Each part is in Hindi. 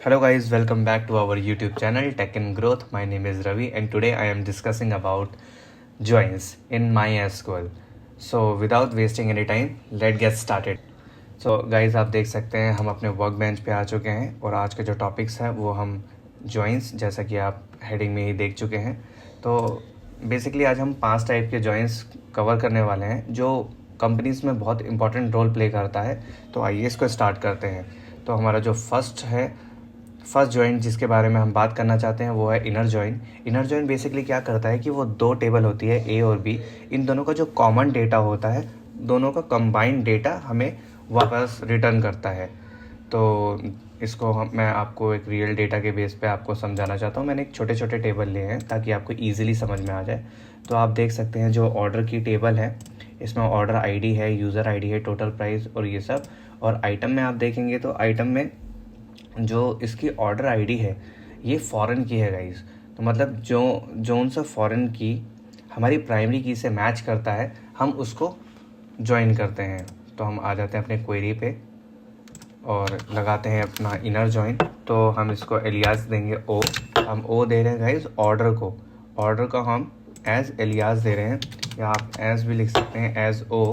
Hello guys, welcome back to our YouTube channel Tech and Growth. My name is Ravi and today I am discussing about joins in MySQL. So without wasting any time, let's get started. So guys, आप देख सकते हैं हम अपने वर्क बेंच पे आ चुके हैं और आज के जो टॉपिक्स हैं वो हम जॉइंस, जैसा कि आप हेडिंग में ही देख चुके हैं। तो बेसिकली आज हम 5 टाइप के जॉइंस कवर करने वाले हैं जो कंपनीज में बहुत इंपॉर्टेंट रोल प्ले करता है। तो आइए इसको स्टार्ट करते हैं। तो हमारा जो फर्स्ट जॉइन जिसके बारे में हम बात करना चाहते हैं वो है inner join. Inner join basically क्या करता है कि वो 2 टेबल होती है ए और बी, इन दोनों का जो कॉमन डेटा होता है, दोनों का कंबाइंड डेटा हमें वापस रिटर्न करता है। तो इसको मैं आपको एक रियल डेटा के बेस पे आपको समझाना चाहता हूँ। मैंने एक छोटे छोटे टेबल लिए हैं ताकि आपको ईजिली समझ में आ जाए। तो आप देख सकते हैं जो ऑर्डर की टेबल है, इसमें ऑर्डर आईडी है, यूज़र आईडी है, टोटल प्राइस और ये सब। और आइटम में आप देखेंगे तो आइटम में जो इसकी ऑर्डर आईडी है ये फॉरेन की है गाइस। तो मतलब जोन सा फॉरेन की हमारी प्राइमरी की से मैच करता है, हम उसको ज्वाइन करते हैं। तो हम आ जाते हैं अपने क्वेरी पे और लगाते हैं अपना इनर जॉइन। तो हम इसको एलियास देंगे ओ, हम ओ दे रहे हैं गाइस ऑर्डर को, ऑर्डर का हम एज एलियास दे रहे हैं, या आप एज भी लिख सकते हैं, एज ओ।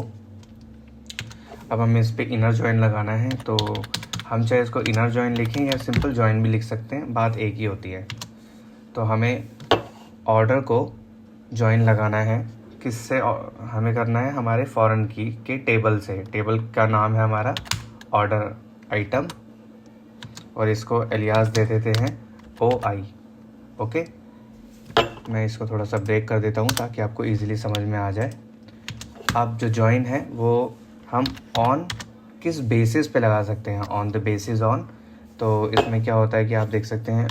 अब हमें इस पर इनर जॉइन लगाना है, तो हम चाहे इसको इनर जॉइन लिखें या सिंपल जॉइन भी लिख सकते हैं, बात एक ही होती है। तो हमें ऑर्डर को जॉइन लगाना है, किससे हमें करना है, हमारे फॉरेन की के टेबल से। टेबल का नाम है हमारा ऑर्डर आइटम और इसको एलियास दे देते हैं ओ आई। ओके, मैं इसको थोड़ा सा ब्रेक कर देता हूँ ताकि आपको इजीली समझ में आ जाए। अब जो जॉइन है वो हम ऑन किस बेसिस पे लगा सकते हैं, ऑन द बेसिस ऑन। तो इसमें क्या होता है कि आप देख सकते हैं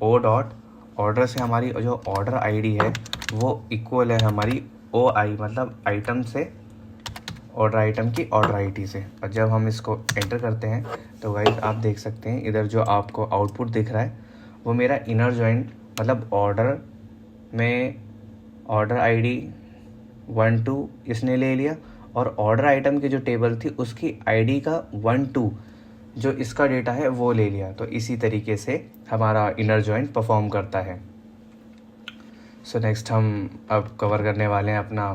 ओ डॉट ऑर्डर से हमारी जो ऑर्डर आईडी है वो इक्वल है हमारी ओ आई, मतलब आइटम से ऑर्डर आइटम की ऑर्डर आईडी से। और जब हम इसको एंटर करते हैं तो गाइस आप देख सकते हैं इधर जो आपको आउटपुट दिख रहा है वो मेरा इनर जॉइन, मतलब ऑर्डर में ऑर्डर आईडी 1 2 इसने ले लिया और ऑर्डर आइटम की जो टेबल थी उसकी आईडी का 1 2 जो इसका डेटा है वो ले लिया। तो इसी तरीके से हमारा इनर जॉइन परफॉर्म करता है। सो नेक्स्ट हम अब कवर करने वाले हैं अपना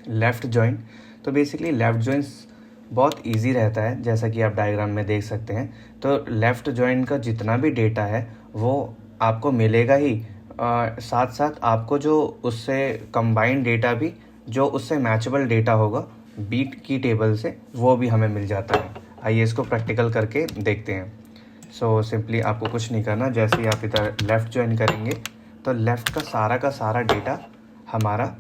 लेफ़्ट जॉइन। तो बेसिकली लेफ़्ट जॉइंस बहुत इजी रहता है, जैसा कि आप डायग्राम में देख सकते हैं। तो लेफ़्ट जॉइन का जितना भी डेटा है वो आपको मिलेगा ही, साथ साथ आपको जो उससे कंबाइंड डेटा भी, जो उससे मैचेबल डेटा होगा बीट की टेबल से, वो भी हमें मिल जाता है। आइए इसको प्रैक्टिकल करके देखते हैं। सो सिंपली आपको कुछ नहीं करना, जैसे ही आप इधर लेफ़्ट ज्वाइन करेंगे तो लेफ़्ट का सारा डेटा हमारा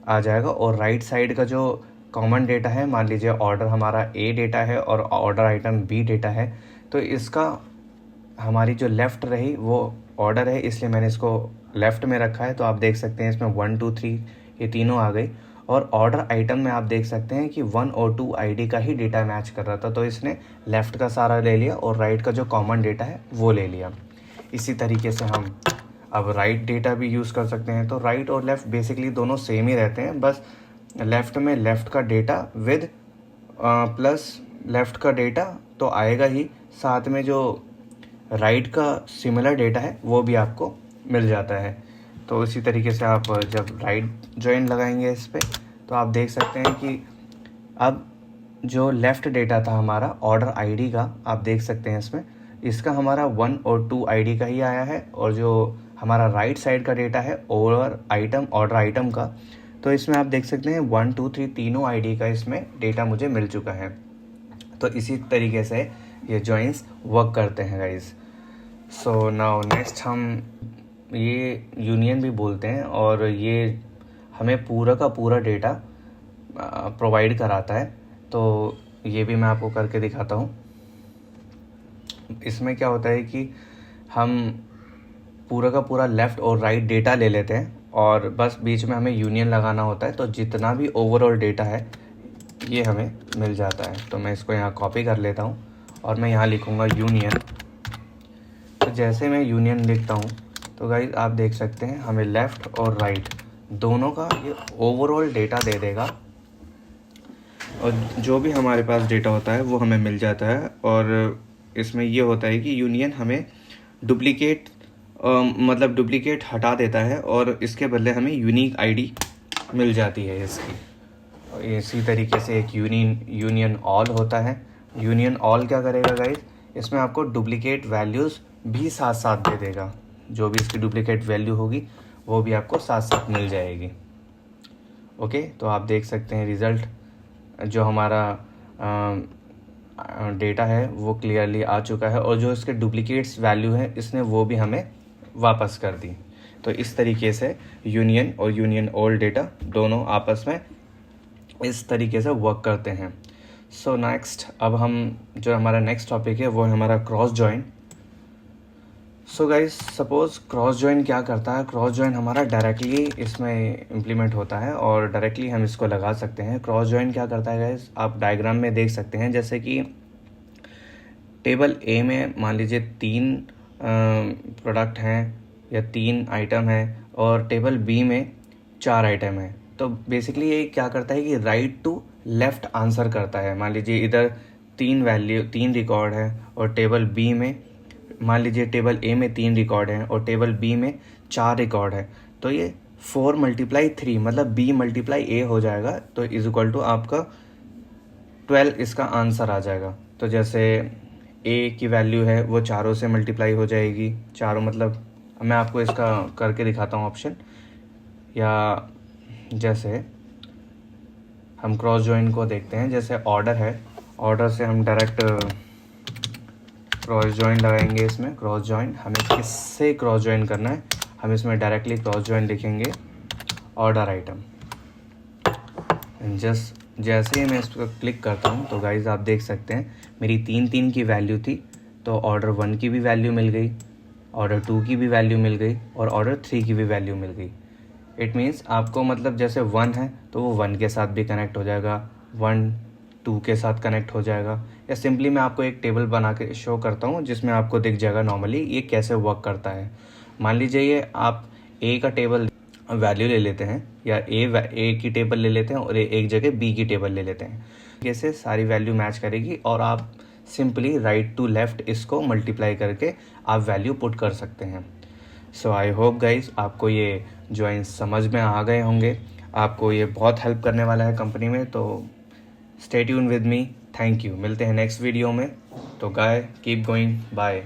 आ जाएगा और राइट साइड का जो कॉमन डेटा है, मान लीजिए ऑर्डर हमारा ए डेटा है और ऑर्डर आइटम बी डेटा है, तो इसका हमारी जो लेफ़्ट रही वो ऑर्डर है, इसलिए मैंने इसको लेफ़्ट में रखा है। तो आप देख सकते हैं इसमें 1 2 3 ये तीनों आ गई। और ऑर्डर आइटम में आप देख सकते हैं कि 1 और 2 आईडी का ही डेटा मैच कर रहा था, तो इसने लेफ़्ट का सारा ले लिया और राइट का जो कॉमन डेटा है वो ले लिया। इसी तरीके से हम अब राइट डेटा भी यूज़ कर सकते हैं। तो राइट और लेफ़्ट बेसिकली दोनों सेम ही रहते हैं, बस लेफ़्ट में लेफ़्ट का डेटा विद प्लस लेफ़्ट का डेटा तो आएगा ही, साथ में जो राइट का सिमिलर डेटा है वो भी आपको मिल जाता है। तो इसी तरीके से आप जब राइट जॉइन लगाएंगे इस पे तो आप देख सकते हैं कि अब जो लेफ़्ट डेटा था हमारा ऑर्डर आईडी का, आप देख सकते हैं इसमें इसका हमारा 1 और 2 आईडी का ही आया है, और जो हमारा राइट साइड का डेटा है ऑर्डर आइटम का, तो इसमें आप देख सकते हैं 1 2 3 तीनों आईडी का इसमें डेटा मुझे मिल चुका है। तो इसी तरीके से ये जॉइंस वर्क करते हैं गाइस। सो नाउ नेक्स्ट हम ये यूनियन भी बोलते हैं, और ये हमें पूरा का पूरा डेटा प्रोवाइड कराता है। तो ये भी मैं आपको करके दिखाता हूँ। इसमें क्या होता है कि हम पूरा का पूरा लेफ़्ट और राइट डेटा ले लेते हैं और बस बीच में हमें यूनियन लगाना होता है, तो जितना भी ओवरऑल डेटा है ये हमें मिल जाता है। तो मैं इसको यहाँ कॉपी कर लेता हूँ और मैं यहाँ लिखूँगा यूनियन। तो जैसे मैं यूनियन लिखता हूँ तो गाइस आप देख सकते हैं हमें लेफ़्ट और राइट दोनों का ये ओवरऑल डेटा दे देगा। और जो भी हमारे पास डेटा होता है वो हमें मिल जाता है। और इसमें ये होता है कि यूनियन हमें डुप्लीकेट मतलब डुप्लीकेट हटा देता है और इसके बदले हमें यूनिक आईडी मिल जाती है इसकी। और इसी तरीके से एक यूनियन ऑल होता है। यूनियन ऑल क्या करेगा गाइस, इसमें आपको डुप्लीकेट वैल्यूज़ भी साथ साथ दे देगा। जो भी इसकी डुप्लीकेट वैल्यू होगी वो भी आपको साथ साथ मिल जाएगी। ओके, तो आप देख सकते हैं रिज़ल्ट जो हमारा डेटा है वो क्लियरली आ चुका है, और जो इसके डुप्लीकेट्स वैल्यू है इसने वो भी हमें वापस कर दी। तो इस तरीके से यूनियन और यूनियन ऑल डेटा दोनों आपस में इस तरीके से वर्क करते हैं। सो नेक्स्ट, अब हम जो हमारा नेक्स्ट टॉपिक है वो है हमारा cross join. So guys, suppose cross join क्या करता है, क्रॉस जॉइन हमारा डायरेक्टली इसमें इम्प्लीमेंट होता है और डायरेक्टली हम इसको लगा सकते हैं। क्रॉस जॉइन क्या करता है गाइस, आप डायग्राम में देख सकते हैं, जैसे कि टेबल ए में मान लीजिए 3 प्रोडक्ट हैं या 3 आइटम हैं, और टेबल बी में 4 आइटम हैं। तो बेसिकली ये क्या करता है कि राइट टू लेफ़्ट आंसर करता है। मान लीजिए इधर 3 रिकॉर्ड है और टेबल बी में, मान लीजिए टेबल ए में 3 रिकॉर्ड हैं और टेबल बी में 4 रिकॉर्ड है, तो ये 4 × 3 मतलब b × a हो जाएगा। तो इज इक्वल टू आपका 12 इसका आंसर आ जाएगा। तो जैसे a की वैल्यू है वो 4 से मल्टीप्लाई हो जाएगी, 4 मतलब, मैं आपको इसका करके दिखाता हूँ ऑप्शन। या जैसे हम क्रॉस जॉइन को देखते हैं, जैसे ऑर्डर है, ऑर्डर से हम डायरेक्ट क्रॉस जॉइन लगाएंगे। इसमें क्रॉस जॉइन हमें किससे क्रॉस जॉइन करना है, हम इसमें डायरेक्टली क्रॉस जॉइन लिखेंगे ऑर्डर आइटम। जैसे ही मैं इस पर क्लिक करता हूँ तो गाइज आप देख सकते हैं मेरी 3 की वैल्यू थी, तो ऑर्डर 1 की भी वैल्यू मिल गई, ऑर्डर 2 की भी वैल्यू मिल गई और ऑर्डर 3 की भी वैल्यू मिल गई। इट मीन्स आपको मतलब जैसे 1 है तो वो 1 के साथ भी कनेक्ट हो जाएगा, 1 2 के साथ कनेक्ट हो जाएगा। या सिंपली मैं आपको एक टेबल बना के शो करता हूँ जिसमें आपको दिख जाएगा नॉर्मली ये कैसे वर्क करता है। मान लीजिए ये आप ए का टेबल वैल्यू ले लेते हैं, या ए की टेबल ले लेते हैं और एक जगह बी की टेबल ले लेते हैं। कैसे सारी वैल्यू मैच करेगी और आप सिंपली राइट टू लेफ़्ट इसको मल्टीप्लाई करके आप वैल्यू पुट कर सकते हैं। सो आई होप गाइज आपको ये जॉइंस समझ में आ गए होंगे, आपको ये बहुत हेल्प करने वाला है कंपनी में। तो stay tune with me, thank you. मिलते हैं नेक्स्ट वीडियो में। तो गाय कीप गोइंग, बाय।